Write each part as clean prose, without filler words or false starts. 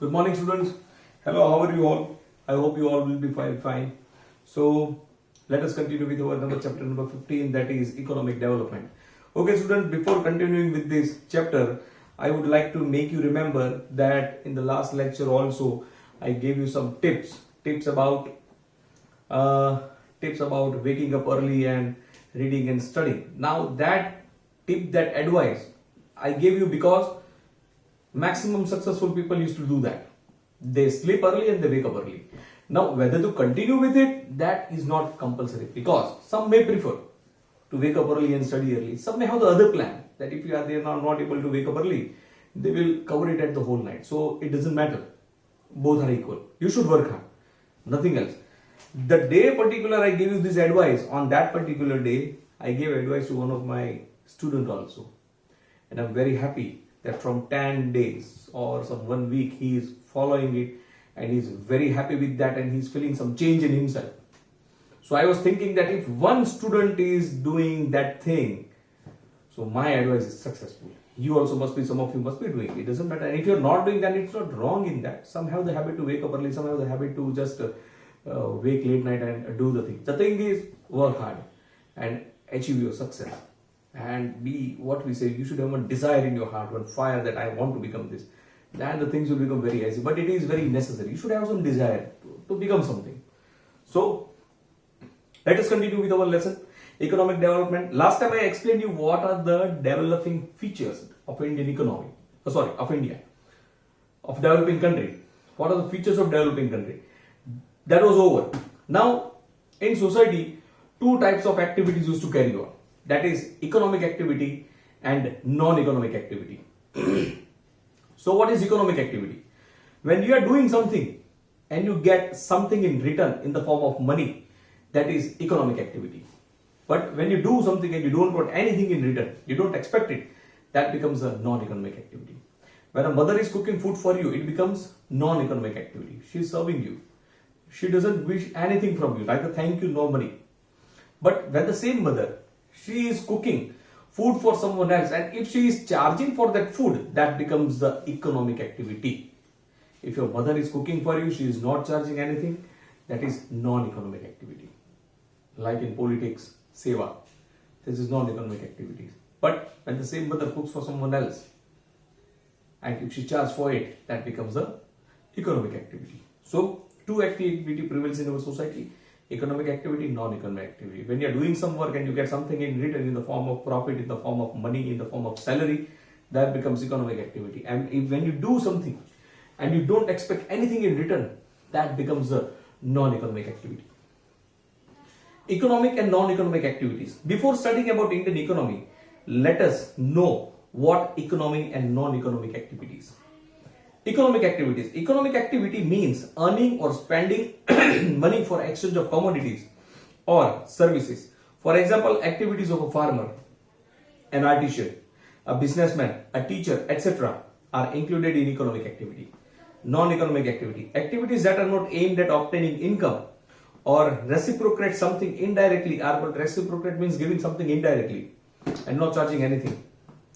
Good morning, students. Hello, how are you all? I hope you all will be fine. So, let us continue with our chapter number 15, that is economic development. Okay, students, before continuing with this chapter, I would like to make you remember that in the last lecture also, I gave you some tips about waking up early and reading and studying. Now, that advice I gave you because maximum successful people used to do that. They sleep early and they wake up early. Now, whether to continue with it, that is not compulsory, because some may prefer to wake up early and study early. Some may have the other plan that if they are not able to wake up early, they will cover it at the whole night. So it doesn't matter. Both are equal. You should work hard. Nothing else. The day particular I gave you this advice, on that particular day, I gave advice to one of my students also. And I'm very happy that from 10 days or some 1 week he is following it and he's very happy with that and he's feeling some change in himself. So I was thinking that if one student is doing that thing, so my advice is successful. You also must be, some of you must be doing it. It doesn't matter. And if you're not doing that, it's not wrong in that. Some have the habit to wake up early, some have the habit to just wake late night and do the thing. The thing is, work hard and achieve your success. And be what we say, you should have one desire in your heart, one fire that I want to become this. Then the things will become very easy. But it is very necessary. You should have some desire to become something. So, let us continue with our lesson. Economic development. Last time I explained you what are the developing features of Indian economy. Of India. Of developing country. What are the features of developing country? That was over. Now, in society, two types of activities used to carry on. That is economic activity and non-economic activity. So what is economic activity? When you are doing something and you get something in return in the form of money, that is economic activity. But when you do something and you don't want anything in return, you don't expect it, that becomes a non-economic activity. When a mother is cooking food for you, it becomes non-economic activity. She is serving you. She doesn't wish anything from you, neither thank you nor money. But when the same mother, she is cooking food for someone else, and if she is charging for that food, that becomes the economic activity. If your mother is cooking for you, she is not charging anything, that is non-economic activity. Like in politics, seva, this is non-economic activity. But when the same mother cooks for someone else, and if she charges for it, that becomes the economic activity. So, two activity prevails in our society. Economic activity, non-economic activity. When you are doing some work and you get something in return in the form of profit, in the form of money, in the form of salary, that becomes economic activity. And when you do something and you don't expect anything in return, that becomes a non-economic activity. Economic and non-economic activities. Before studying about Indian economy, let us know what economic and non-economic activities. Economic activities. Economic activity means earning or spending money for exchange of commodities or services. For example, activities of a farmer, an artisan, a businessman, a teacher, etc. are included in economic activity. Non-economic activity. Activities that are not aimed at obtaining income or reciprocate something indirectly, but reciprocate means giving something indirectly and not charging anything,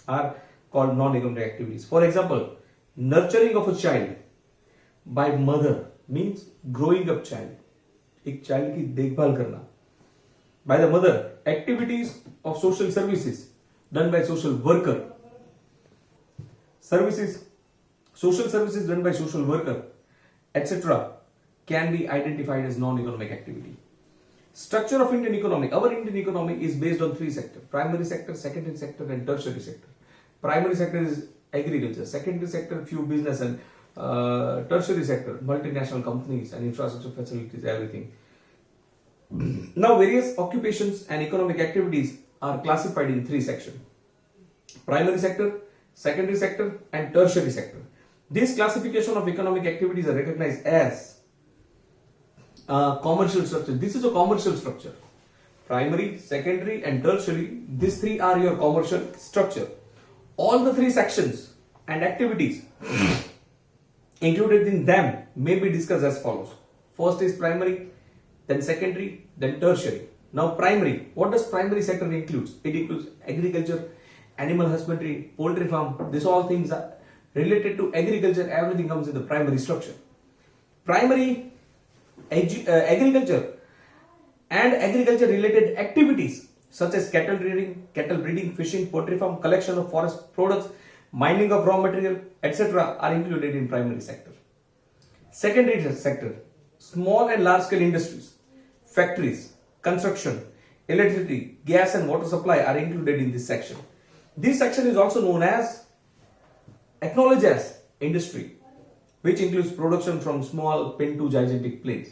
are called non-economic activities. For example, nurturing of a child by mother means growing up child. एक child की देखभाल करना by the mother. Activities of social services done by social worker. Social services done by social worker, etc. can be identified as non-economic activity. Structure of Indian economy. Our Indian economy is based on three sectors: primary sector, secondary sector, and tertiary sector. Primary sector is agriculture, secondary sector, few business, and tertiary sector, multinational companies and infrastructure facilities, everything. Now, various occupations and economic activities are classified in three sections: primary sector, secondary sector, and tertiary sector. This classification of economic activities are recognized as commercial structure. This is a commercial structure. Primary, secondary, and tertiary, these three are your commercial structure. All the three sections and activities included in them may be discussed as follows. First is primary, then secondary, then tertiary. Now primary, what does primary sector includes? It includes agriculture, animal husbandry, poultry farm. These all things are related to agriculture, everything comes in the primary structure. Primary agriculture and agriculture related activities such as cattle breeding, fishing, poultry farm, collection of forest products, mining of raw material, etc. are included in primary sector. Secondary sector, small and large scale industries, factories, construction, electricity, gas and water supply are included in this section. This section is also known as, acknowledged as industry, which includes production from small pin to gigantic planes.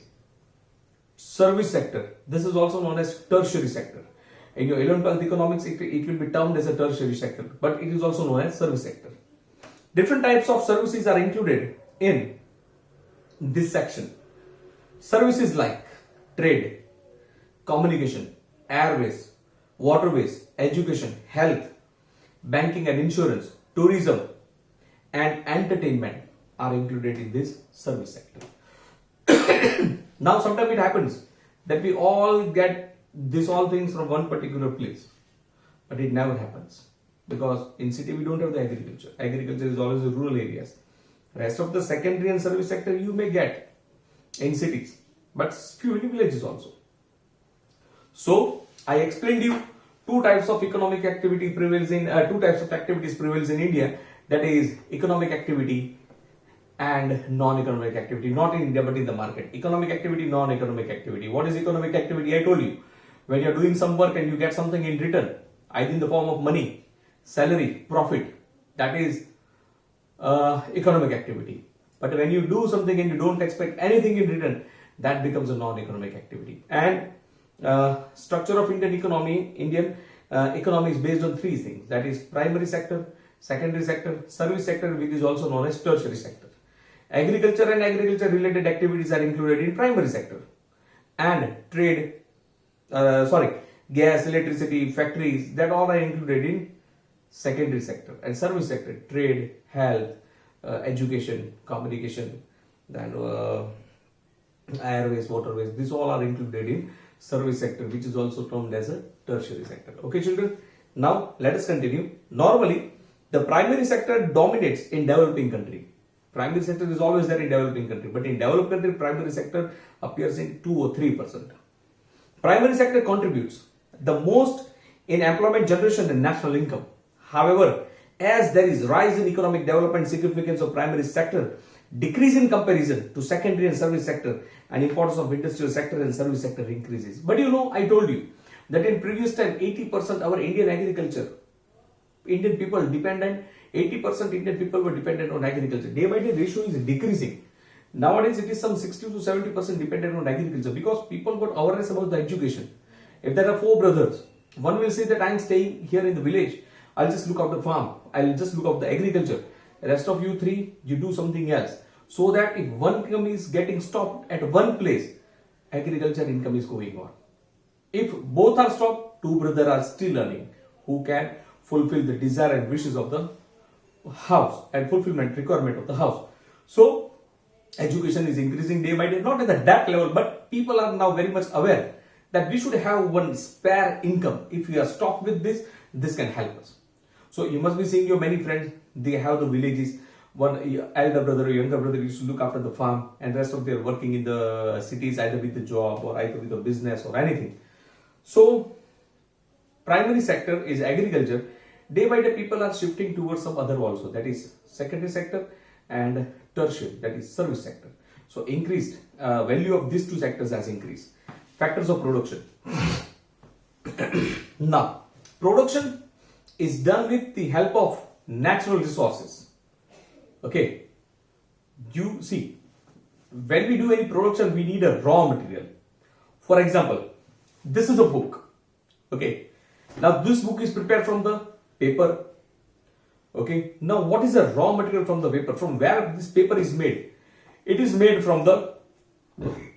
Service sector, this is also known as tertiary sector. In your 11th 12th economics, it will be termed as a tertiary sector, but it is also known as service sector. Different types of services are included in this section. Services like trade, communication, airways, waterways, education, health, banking and insurance, tourism, and entertainment are included in this service sector. Now, sometimes it happens that we all get all things from one particular place, but it never happens because in city we don't have the agriculture. Agriculture is always in rural areas. Rest of the secondary and service sector you may get in cities, but few in villages also. So I explained you two types of economic activity prevails in two types of activities prevails in India. That is economic activity and non-economic activity, not in India but in the market. Economic activity, non-economic activity. What is economic activity? I told you, when you are doing some work and you get something in return, either in the form of money, salary, profit, that is economic activity. But when you do something and you don't expect anything in return, that becomes a non-economic activity. And structure of Indian economy is based on three things, that is primary sector, secondary sector, service sector, which is also known as tertiary sector. Agriculture and agriculture related activities are included in primary sector, and gas, electricity, factories, that all are included in secondary sector. And service sector, trade, health, education, communication, then airways, waterways, these all are included in service sector, which is also termed as a tertiary sector. Okay, children, now let us continue. Normally the primary sector dominates in developing country. Primary sector is always there in developing country, but in developed country, primary sector appears in 2 or 3%. Primary sector contributes the most in employment generation and national income. However, as there is rise in economic development, significance of primary sector decrease in comparison to secondary and service sector, and importance of industrial sector and service sector increases. But you know, I told you that in previous time, 80% our Indian agriculture, Indian people dependent, 80% Indian people were dependent on agriculture. Day by day ratio is decreasing. Nowadays it is some 60 to 70% dependent on agriculture because people got awareness about the education. If there are 4 brothers, one will say that I am staying here in the village, I'll just look after the farm, I'll just look after the agriculture. The rest of you 3, you do something else. So that if one income is getting stopped at one place, agriculture income is going on. If both are stopped, 2 brothers are still earning, who can fulfill the desire and wishes of the house and fulfillment requirement of the house. So education is increasing day by day, not at that level, but people are now very much aware that we should have one spare income. If we are stopped with this can help us. So you must be seeing your many friends, they have the villages, one elder brother or younger brother used to look after the farm, and rest of them are working in the cities either with the job or either with the business or anything. So primary sector is agriculture. Day by day people are shifting towards some other also, that is secondary sector and tertiary, that is service sector. So increased value of these two sectors has increased. Factors of production. Now, production is done with the help of natural resources. Okay, you see, when we do any production, we need a raw material. For example, this is a book. Okay, now this book is prepared from the paper. Okay, now what is the raw material from the paper? From where this paper is made? It is made from the,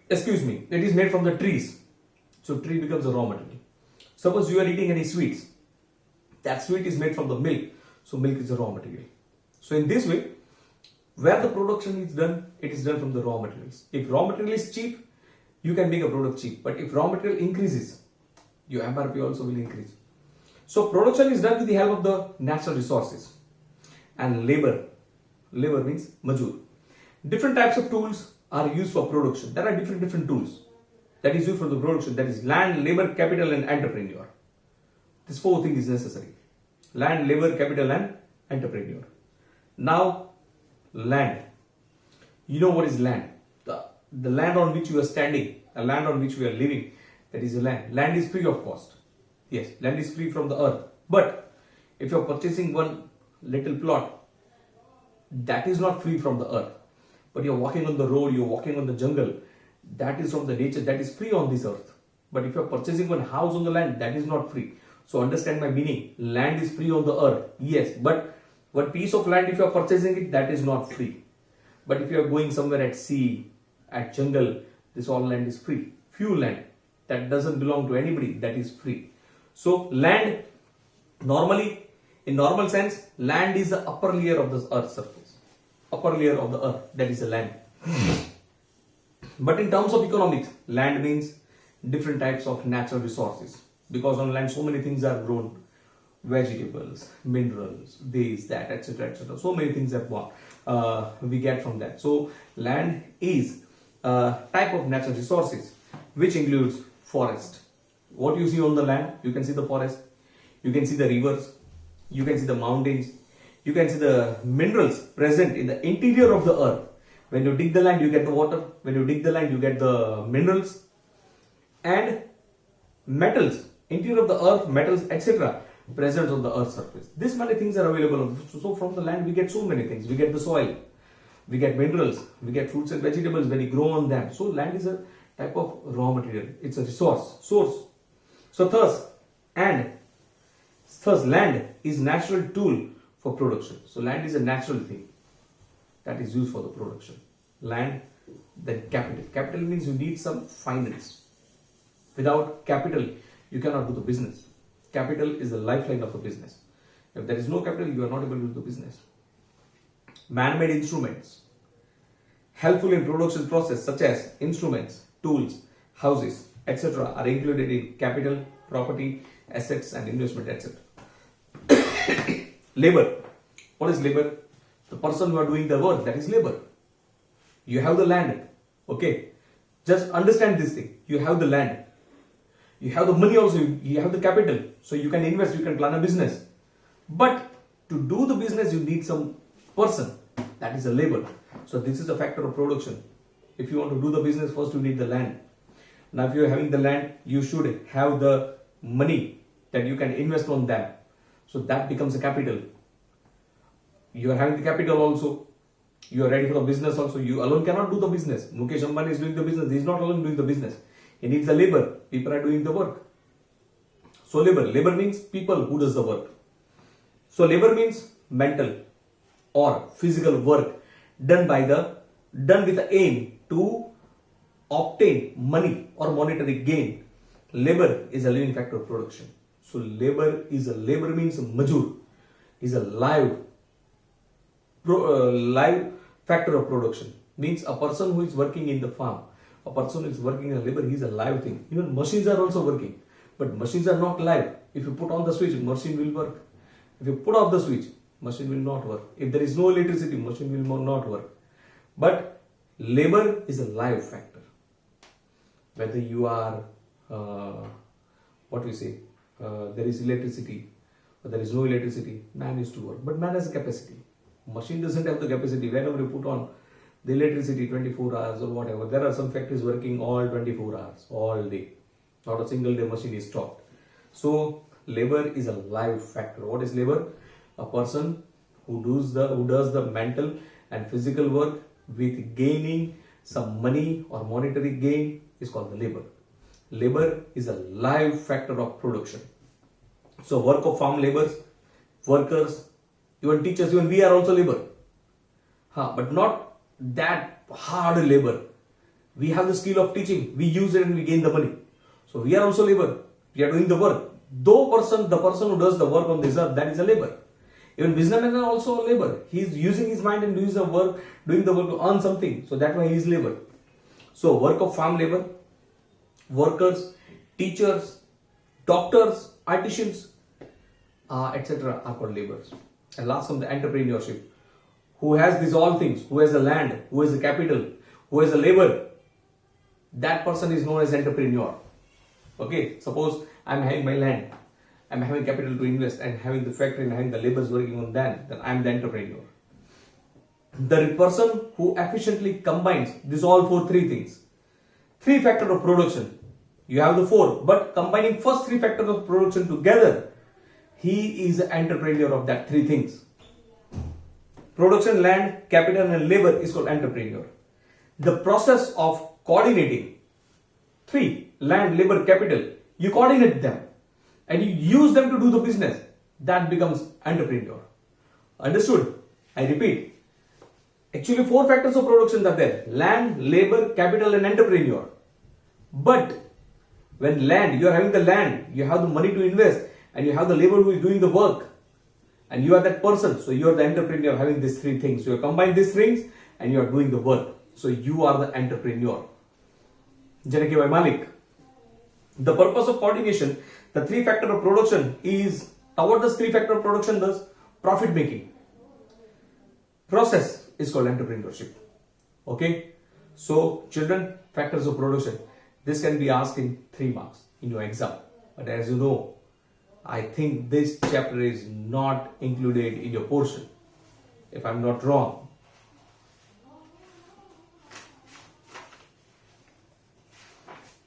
it is made from the trees. So tree becomes a raw material. Suppose you are eating any sweets, that sweet is made from the milk. So milk is a raw material. So in this way, where the production is done, it is done from the raw materials. If raw material is cheap, you can make a product cheap. But if raw material increases, your MRP also will increase. So production is done with the help of the natural resources and labor. Labor means majur. Different types of tools are used for production. There are different tools that is used for the production. That is land, labor, capital, and entrepreneur. This four things is necessary. Land, labor, capital, and entrepreneur. Now, land. You know what is land? The land on which you are standing, a land on which we are living, that is a land. Land is free of cost. Yes, land is free from the earth. But if you are purchasing one little plot, that is not free from the earth. But you are walking on the road, you are walking on the jungle, that is from the nature, that is free on this earth. But if you are purchasing one house on the land, that is not free. So understand my meaning. Land is free on the earth. Yes, but one piece of land, if you are purchasing it, that is not free. But if you are going somewhere at sea, at jungle, this all land is free. Few land that doesn't belong to anybody, that is free. So land, normally, in normal sense, land is the upper layer of the earth's surface. Upper layer of the earth, that is the land. But in terms of economics, land means different types of natural resources. Because on land, so many things are grown. Vegetables, minerals, this, that, etc., etc. So many things are we get from that. So land is a type of natural resources which includes forest. What you see on the land, you can see the forest, you can see the rivers, you can see the mountains, you can see the minerals present in the interior of the earth. When you dig the land, you get the water. When you dig the land, you get the minerals and metals, interior of the earth, metals, etc. present on the earth's surface. This many things are available. So from the land, we get so many things. We get the soil, we get minerals, we get fruits and vegetables when you grow on them. So land is a type of raw material. It's a resource, source. So thus, land is natural tool for production. So land is a natural thing that is used for the production. Land, then capital. Capital means you need some finance. Without capital, you cannot do the business. Capital is the lifeline of the business. If there is no capital, you are not able to do the business. Man-made instruments, helpful in production process such as instruments, tools, houses, etc. are included in capital, property, assets and investment, etc. Labor. What is labor? The person who are doing the work, that is labor. You have the land. Okay. Just understand this thing. You have the land. You have the money also. You have the capital. So you can invest, you can plan a business. But to do the business, you need some person. That is a labor. So this is a factor of production. If you want to do the business, first you need the land. Now if you are having the land, you should have the money that you can invest on them. So that becomes a capital. You are having the capital also. You are ready for the business also. You alone cannot do the business. Mukesh Ambani is doing the business. He is not alone doing the business. He needs the labor. People are doing the work. So labor. Labor means people who does the work. So labor means mental or physical work done with the aim to obtain money or monetary gain. Labor is a living factor of production. So labor means majur, is a live factor of production. Means a person who is working in the farm, a person who is working in a labor, he is a live thing. Even machines are also working, but machines are not live. If you put on the switch, machine will work. If you put off the switch, machine will not work. If there is no electricity, machine will not work. But labor is a live factor. Whether you are, there is electricity, or there is no electricity, man is to work. But man has a capacity. Machine doesn't have the capacity. Whenever you put on the electricity 24 hours or whatever, there are some factories working all 24 hours, all day. Not a single day machine is stopped. So labor is a live factor. What is labor? A person who does the mental and physical work with gaining some money or monetary gain is called the labor. Labor is a live factor of production. So work of farm laborers, workers, even teachers, even we are also labor. But not that hard labor. We have the skill of teaching. We use it and we gain the money. So we are also labor. We are doing the work. The person who does the work on this earth, that is a labor. Even businessmen are also labor. He is using his mind and doing the work to earn something. So that's why he is labor. So work of farm labor, workers, teachers, doctors, artisans, etc. are called laborers. And last comes the entrepreneurship. who has these all things, who has the land, who has the capital, who has the labor, that person is known as entrepreneur. Okay, suppose I'm having my land, I'm having capital to invest, and having the factory and having the laborers working on that, then I'm the entrepreneur. The person who efficiently combines these all three things, three factors of production. You have the four, but combining first three factors of production together, he is the entrepreneur of that three things. Production, land, capital, and labor is called entrepreneur. The process of coordinating three, land, labor, capital, you coordinate them and you use them to do the business, that becomes entrepreneur. Understood? I repeat. Actually, four factors of production are there: land, labor, capital, and entrepreneur. But when land, you are having the land, you have the money to invest, and you have the labor who is doing the work, and you are that person, so you are the entrepreneur having these three things. So you combine these things and you are doing the work. So you are the entrepreneur. Janaki Bhai Malik. The purpose of coordination, the three factor of production is, toward this three factor of production, thus profit making. Process is called entrepreneurship. Okay. So children, factors of production. This can be asked in 3 marks in your exam. But as you know, I think this chapter is not included in your portion, if I'm not wrong.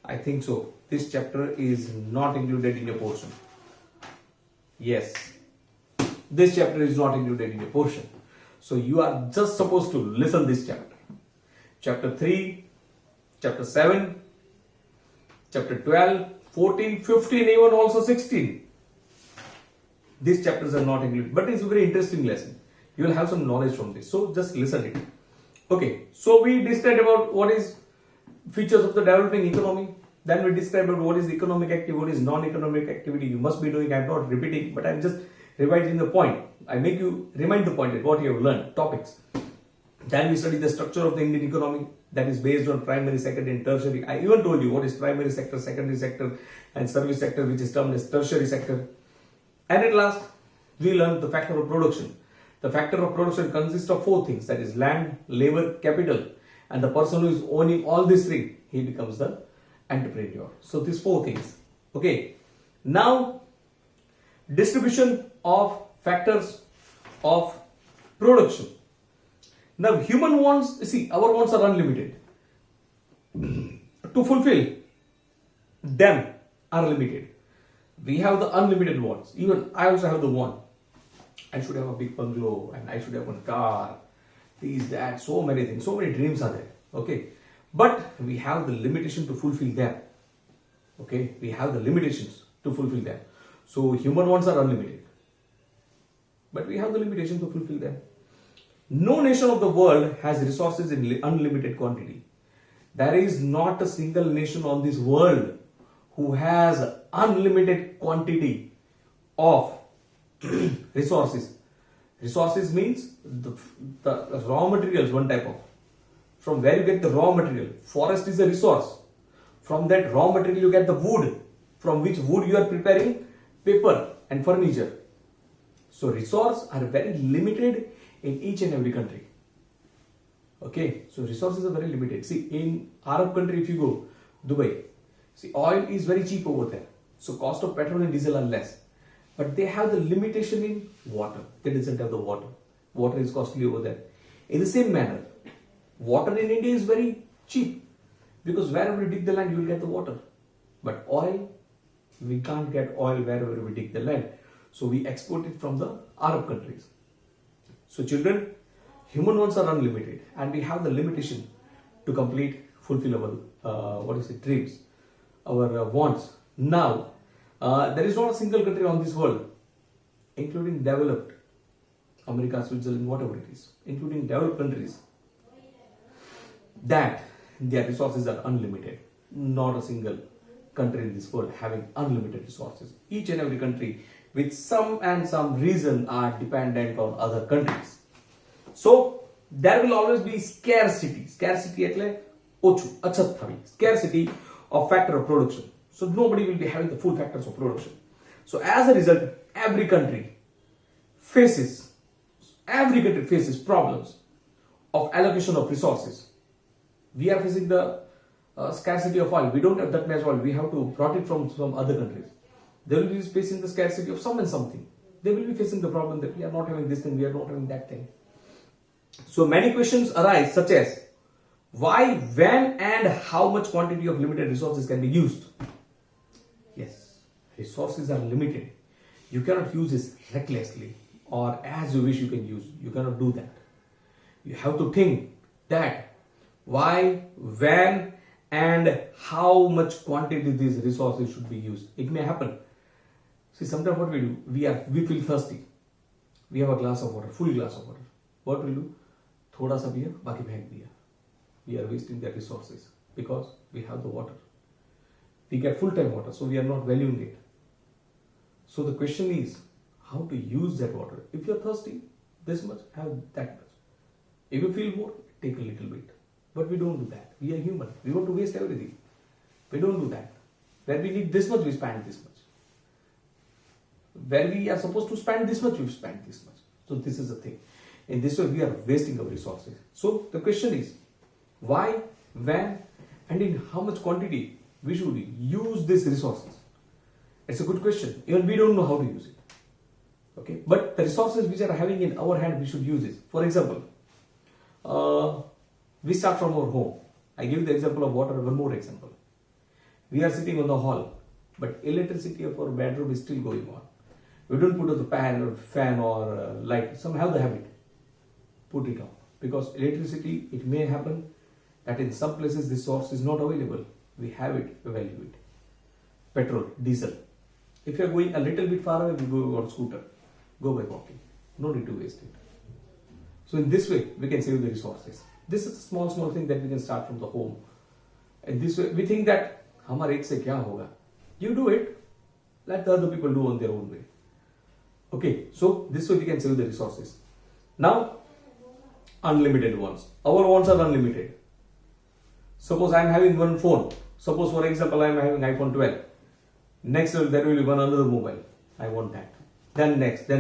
I think so. This chapter is not included in your portion. Yes. This chapter is not included in your portion. So you are just supposed to listen this chapter. Chapter 3, chapter 7, chapter 12, 14, 15, even also 16. These chapters are not included, but it's a very interesting lesson. You will have some knowledge from this. So just listen it. Okay, so we described about what is features of the developing economy. Then we described about what is economic activity, what is non-economic activity. You must be doing. I'm not repeating, but I'm just revising the point. I make you remind the point that what you have learned, topics. Then we study the structure of the Indian economy that is based on primary, secondary, and tertiary. I even told you what is primary sector, secondary sector, and service sector, which is termed as tertiary sector. And at last, we learned the factor of production. The factor of production consists of 4 things, that is land, labor, capital. And the person who is owning all these 3, he becomes the entrepreneur. So these 4 things. Okay. Now, distribution of factors of production. Now, human wants, see, our wants are unlimited. To fulfill them are limited. We have the unlimited wants. Even I also have the want. I should have a big bungalow and I should have one car. These, that, so many things. So many dreams are there. Okay. But we have the limitation to fulfill them. Okay. We have the limitations to fulfill them. So human wants are unlimited. But we have the limitation to fulfill them. No nation of the world has resources in unlimited quantity. There is not a single nation on this world who has unlimited quantity of resources. Resources means the raw materials, one type of. From where you get the raw material. Forest is a resource. From that raw material you get the wood. From which wood you are preparing paper and furniture. So resources are very limited in each and every country. Okay, so resources are very limited. See, in Arab country, if you go, Dubai, see, oil is very cheap over there. So cost of petrol and diesel are less. But they have the limitation in water. They doesn't have the water. Water is costly over there. In the same manner, water in India is very cheap. Because wherever you dig the land, you will get the water. But oil, we can't get oil wherever we dig the land. So we export it from the Arab countries. So children, human wants are unlimited and we have the limitation to fulfill our dreams, our wants. Now, there is not a single country on this world, including developed, America, Switzerland, whatever it is, including developed countries, that their resources are unlimited. Not a single country in this world having unlimited resources. Each and every country with some reason are dependent on other countries. So there will always be scarcity. Scarcity એટલે ઓછું, અછત થવી. Scarcity of factor of production. So nobody will be having the full factors of production. So as a result, every country faces Every country faces problems of allocation of resources. We are facing the scarcity of oil. We don't have that much oil. We have to brought it from some other countries. They will be facing the scarcity of some and something. They will be facing the problem that we are not having this thing, we are not having that thing. So many questions arise such as why, when and how much quantity of limited resources can be used. Yes, resources are limited. You cannot use this recklessly or as you wish you can use. You cannot do that. You have to think that why, when and how much quantity these resources should be used. It may happen. See, sometimes what we do, we feel thirsty. We have a glass of water, full glass of water. What we do? Thoda sa piya, baki phek diya. We are wasting their resources because we have the water. We get full-time water, so we are not valuing it. So the question is, how to use that water? If you are thirsty, this much, have that much. If you feel more, take a little bit. But we don't do that. We are human. We want to waste everything. We don't do that. Where we need this much, we spend this much. Where we are supposed to spend this much, we spend this much. So this is the thing. In this way, we are wasting our resources. So the question is, why, when, and in how much quantity we should use these resources? It's a good question. Even we don't know how to use it. Okay, but the resources which are having in our hand, we should use it. For example, we start from our home. I give the example of water. One more example. We are sitting on the hall, but electricity of our bedroom is still going on. We don't put on the fan or light. Some have the habit. Put it on. Because electricity, it may happen that in some places this source is not available. We have it, evaluate. Petrol, diesel. If you are going a little bit far away, we go on scooter. Go by walking. No need to waste it. So in this way, we can save the resources. This is a small thing that we can start from the home. And this way, we think that, hamara ek se kya hoga? You do it. Let the other people do on their own way. Okay, so this way we can save the resources. Now, unlimited wants. Our wants are unlimited. Suppose I am having one phone. Suppose for example I am having iPhone 12. Next there will be one another mobile. I want that. Then next.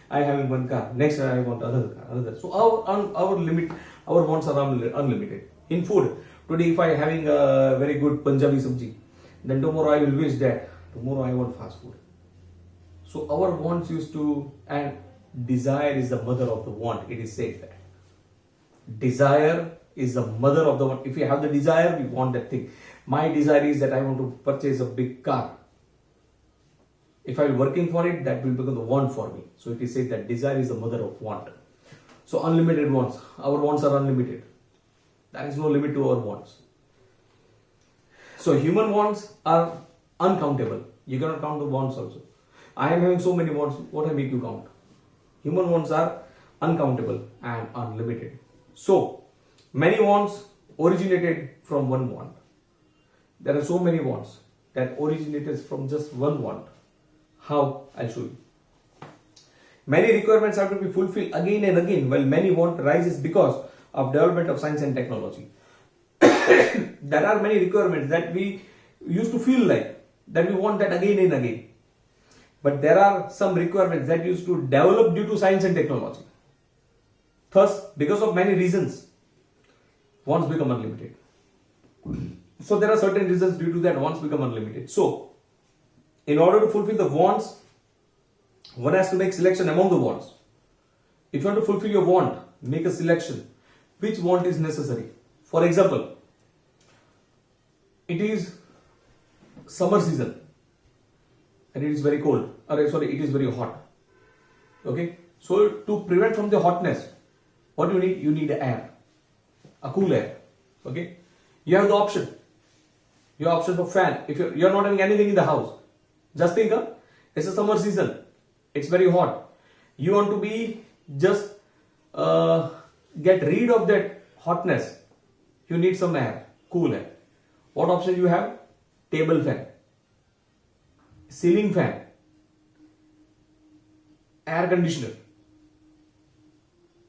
I am having one car. Next I want another car. Another. So our wants are unlimited. In food, today if I am having a very good Punjabi sabji, then tomorrow I will wish that. Tomorrow I want fast food. So our wants used to, and desire is the mother of the want. It is said that. Desire is the mother of the want. If you have the desire, we want that thing. My desire is that I want to purchase a big car. If I am working for it, that will become the want for me. So it is said that desire is the mother of want. So unlimited wants. Our wants are unlimited. There is no limit to our wants. So human wants are uncountable. You cannot count the wants also. I am having so many wants. What I make you count? Human wants are uncountable and unlimited. So many wants originated from one want. There are so many wants that originated from just one want. How? I'll show you. Many requirements have to be fulfilled again and again, while many want rises because of development of science and technology. There are many requirements that we used to feel like that we want that again and again. But there are some requirements that used to develop due to science and technology. Thus, because of many reasons, wants become unlimited. So there are certain reasons due to that wants become unlimited. So, in order to fulfill the wants, one has to make selection among the wants. If you want to fulfill your want, make a selection. Which want is necessary? For example, it is summer season and it is very cold. It is very hot. Okay. So to prevent from the hotness, what do you need? You need air, a cool air. Okay. You have the option. Your option for fan. If you're not having anything in the house, just think of it's a summer season. It's very hot. You want to be just get rid of that hotness. You need some air, cool air. What option you have? Table fan, ceiling fan, air conditioner.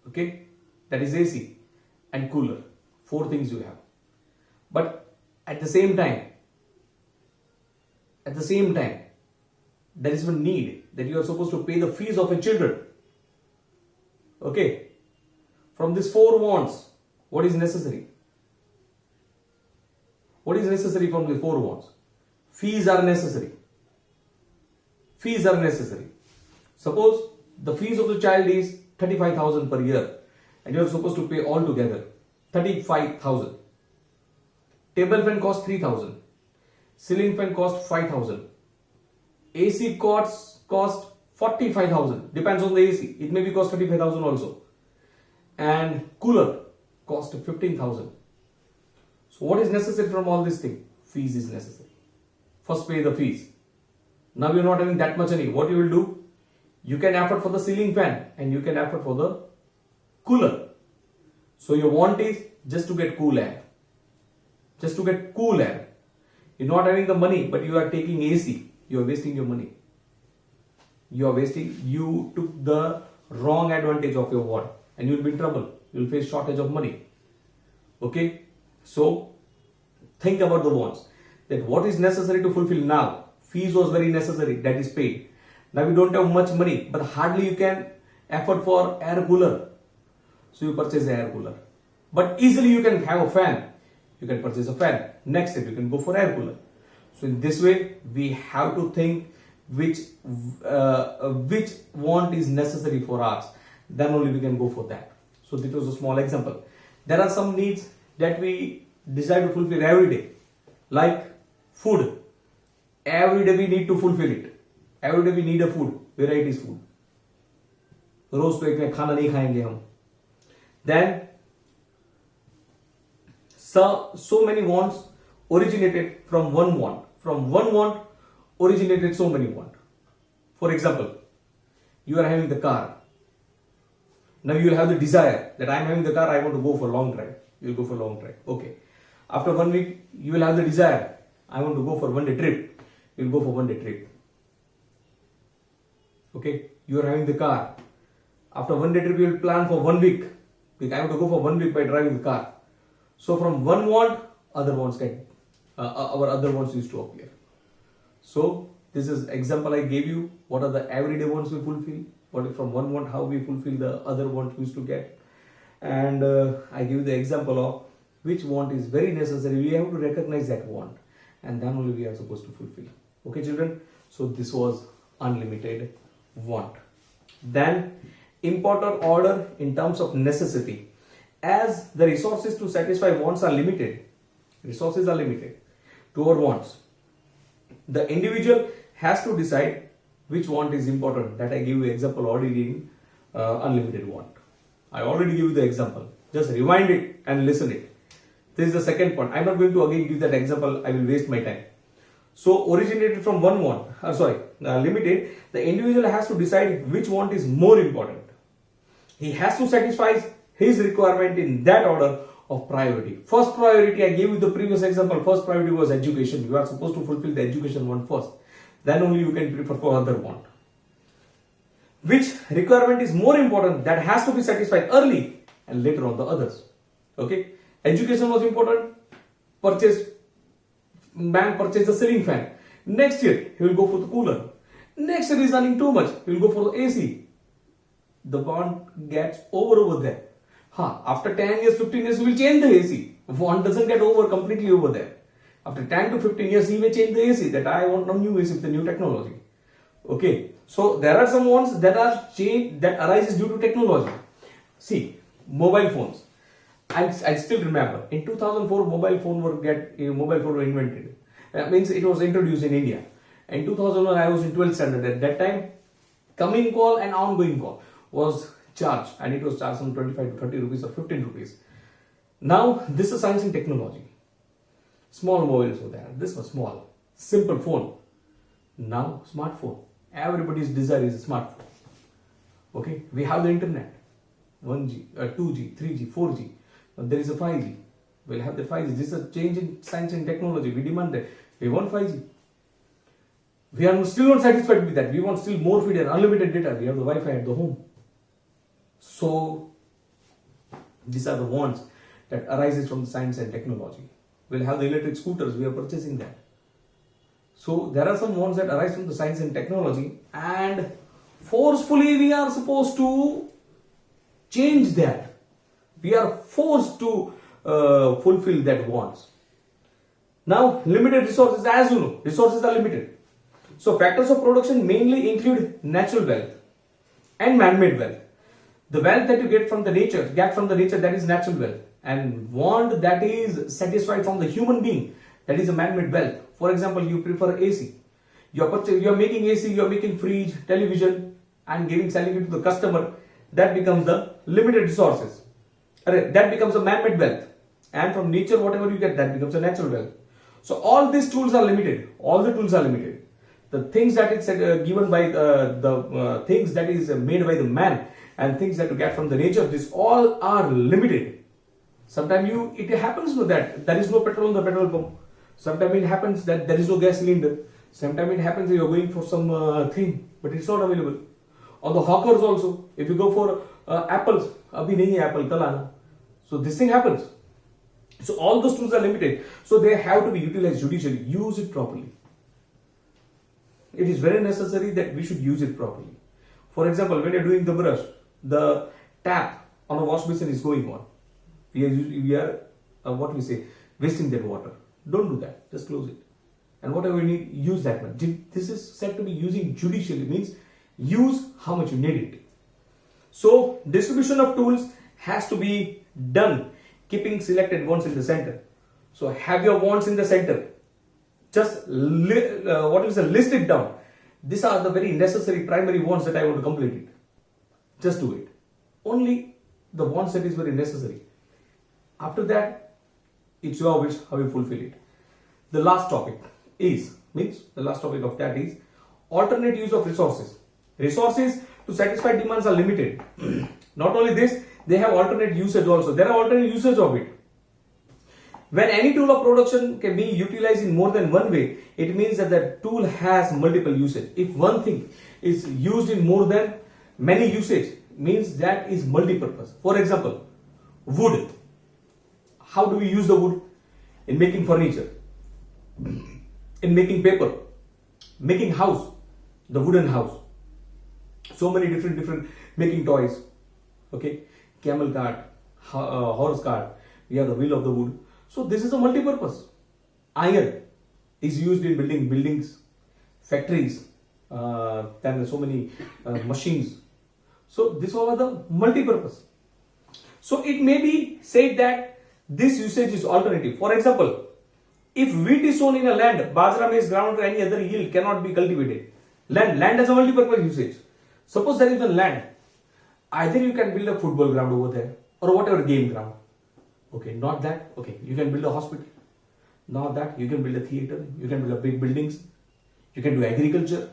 Okay, that is AC and cooler. 4 things you have. But at the same time, there is one need that you are supposed to pay the fees of your children. Okay. From these four wants, what is necessary? What is necessary from the four wants? Fees are necessary. Fees are necessary. Suppose the fees of the child is 35,000 per year and you are supposed to pay all together 35,000. Table fan cost 3,000. Ceiling fan cost 5,000. AC cost 45,000. Depends on the AC. It may be cost 35,000 also. And cooler cost 15,000. So what is necessary from all this thing? Fees is necessary. First pay the fees. Now you're not having that much money. What you will do? You can afford for the ceiling fan and you can afford for the cooler. So your want is just to get cool air. Just to get cool air. You're not having the money, but you are taking AC. You are wasting your money. You took the wrong advantage of your want and you'll be in trouble. You'll face shortage of money. Okay? So, think about the wants. That what is necessary to fulfill now. Fees was very necessary. That is paid. Now you don't have much money, but hardly you can afford for air cooler. So you purchase an air cooler. But easily you can have a fan. You can purchase a fan. Next step, you can go for air cooler. So in this way, we have to think which want is necessary for us. Then only we can go for that. So this was a small example. There are some needs that we desire to fulfill every day, like food. Every day we need to fulfill it. Every day we need a food, varieties food. रोज तो एक में खाना नहीं खाएंगे हम. Then so many wants originated from one want. From one want originated so many want. For example, you are having the car. Now you will have the desire that I am having the car, I want to go for long drive. You will go for long drive. Okay. After 1 week, you will have the desire, I want to go for one day trip. You will go for one day trip. Okay. You are having the car. After one day trip, you will plan for 1 week. I want to go for 1 week by driving the car. So from one want, other wants our other wants used to appear. So this is example I gave you. What are the everyday wants we fulfill? What is from one want, how we fulfill the other want we used to get. And I give you the example of which want is very necessary. We have to recognize that want. And then only we are supposed to fulfill. Okay, children? So this was unlimited want. Then important order in terms of necessity. As the resources to satisfy wants are limited, resources are limited to our wants, the individual has to decide which want is important. That I give you example already in unlimited want. I already give you the example. Just rewind it and listen it. This is the second point. I'm not going to again give that example. I will waste my time. So originated from one want, limited, the individual has to decide which want is more important. He has to satisfy his requirement in that order of priority. First priority, I gave you the previous example. First priority was education. You are supposed to fulfill the education one first. Then only you can prefer for other want. Which requirement is more important, that has to be satisfied early and later on the others. Okay. Education was important. Man purchase the ceiling fan. Next year, he will go for the cooler. Next year is running too much. He will go for the AC. The want gets over there. After 10 years, 15 years, he will change the AC. Want doesn't get completely over there. After 10 to 15 years, he may change the AC. That I want a new AC with the new technology. Okay. So there are some wants that are changed, that arises due to technology. See, mobile phones. I still remember in 2004 mobile phone were invented. Means it was introduced in India. In 2001 I was in 12th standard. At that time, coming call and ongoing call was charged, and it was charged from 25 to 30 rupees or 15 rupees. Now this is science and technology. Small mobiles were there. This was small, simple phone. Now smartphone. Everybody's desire is a smartphone. Okay, we have the internet. 1G, 2G, 3G, 4G. There is a 5G. We'll have the 5G. This is a change in science and technology. We demand that. We want 5G. We are still not satisfied with that. We want still more feed and unlimited data. We have the Wi-Fi at the home. So these are the wants that arises from the science and technology. We'll have the electric scooters. We are purchasing that. So there are some wants that arise from the science and technology, and forcefully we are supposed to change that. We are forced to fulfill that wants. Now, limited resources, as you know, resources are limited. So, factors of production mainly include natural wealth and man-made wealth. The wealth that you get from the nature, that is natural wealth, and want that is satisfied from the human being, that is a man-made wealth. For example, you prefer AC. You are making AC, you are making fridge, television, and selling it to the customer. That becomes the limited resources. That becomes a man-made wealth. And from nature, whatever you get, that becomes a natural wealth. So all these tools are limited. All the tools are limited. The things that is given by the things that is made by the man and things that you get from the nature, these all are limited. Sometimes it happens that there is no petrol on the petrol pump. Sometimes it happens that there is no gas cylinder. Sometimes it happens that you are going for some thing, but it's not available. On the hawkers also, if you go for apples, abhi nahi hai apple, kal aana. So this thing happens. So all those tools are limited. So they have to be utilized judicially. Use it properly. It is very necessary that we should use it properly. For example, when you're doing the brush, the tap on a wash basin is going on. We are wasting that water. Don't do that. Just close it. And whatever you need, use that one. This is said to be using judicially, means use how much you need it. So distribution of tools has to be done keeping selected wants in the center. So have your wants in the center. Just list it down. These are the very necessary primary wants that I want to complete it. Just do it. Only the wants that is very necessary. After that, it's your wish how you fulfill it. The last topic is alternate use of resources. Resources to satisfy demands are limited. Not only this, they have alternate usage also. There are alternate usage of it. When any tool of production can be utilized in more than one way, it means that the tool has multiple usage. If one thing is used in more than many usage, means that is multi-purpose. For example, wood. How do we use the wood? In making furniture, in making paper, making house, the wooden house. So many different making toys. Okay, camel cart, horse cart. We have the wheel of the wood. So this is a multi-purpose. Iron is used in building buildings, factories. Then so many machines. So this all are the multi-purpose. So it may be said that this usage is alternative. For example, if wheat is sown in a land, bajra, maize, ground or any other yield cannot be cultivated. Land has a multi-purpose usage. Suppose there is a land, either you can build a football ground over there or whatever game ground. Okay, not that. Okay, you can build a hospital. Not that. You can build a theater. You can build a big buildings. You can do agriculture.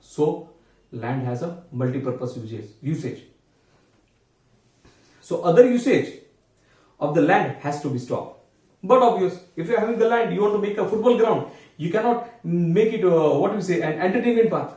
So land has a multi-purpose usage. So other usage of the land has to be stopped. But obvious, if you are having the land, you want to make a football ground, you cannot make it an entertainment path.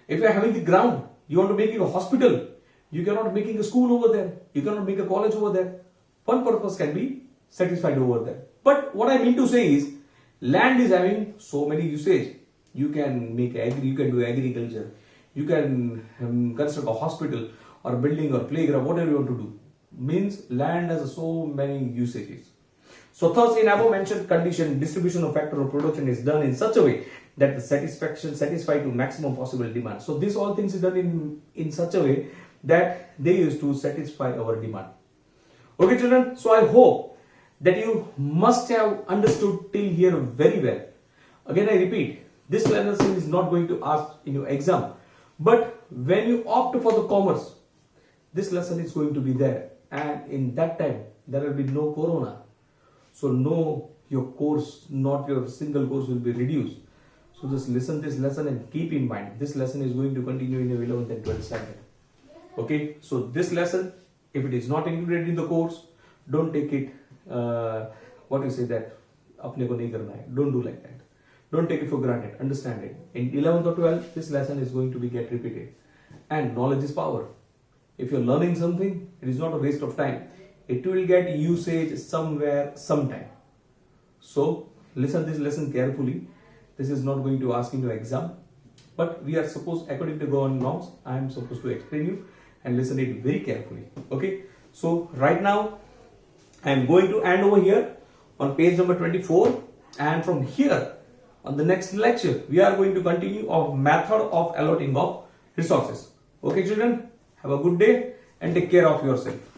If you are having the ground, you want to make it a hospital, you cannot making a school over there, you cannot make a college over there. One purpose can be satisfied over there. But what I mean to say is, land is having so many usage. You can make you can do agriculture, you can construct a hospital or building or playground, whatever you want to do. Means land has so many usages. So thus in above mentioned condition, distribution of factor of production is done in such a way that the satisfy to maximum possible demand. So this all things is done in such a way that they used to satisfy our demand. Okay children, so I hope that you must have understood till here very well. Again I repeat, this lesson is not going to ask in your exam, but when you opt for the commerce, this lesson is going to be there, and in that time there will be no corona. So no, your course, not your single course will be reduced. So just listen this lesson and keep in mind, this lesson is going to continue in your 11th and 12th standard. Okay, so this lesson, if it is not included in the course, don't take it, apne ko nahi karna hai. Don't do like that. Don't take it for granted, understand it. In 11th or 12th, this lesson is going to be get repeated. And knowledge is power. If you're learning something, it is not a waste of time. It will get usage somewhere, sometime. So listen this lesson carefully. This is not going to ask in your exam, but we are supposed, according to government norms, I am supposed to explain you, and listen it very carefully. Okay, so right now I am going to end over here on page number 24, and from here on the next lecture we are going to continue of method of allotting of resources. Okay children, have a good day and take care of yourself.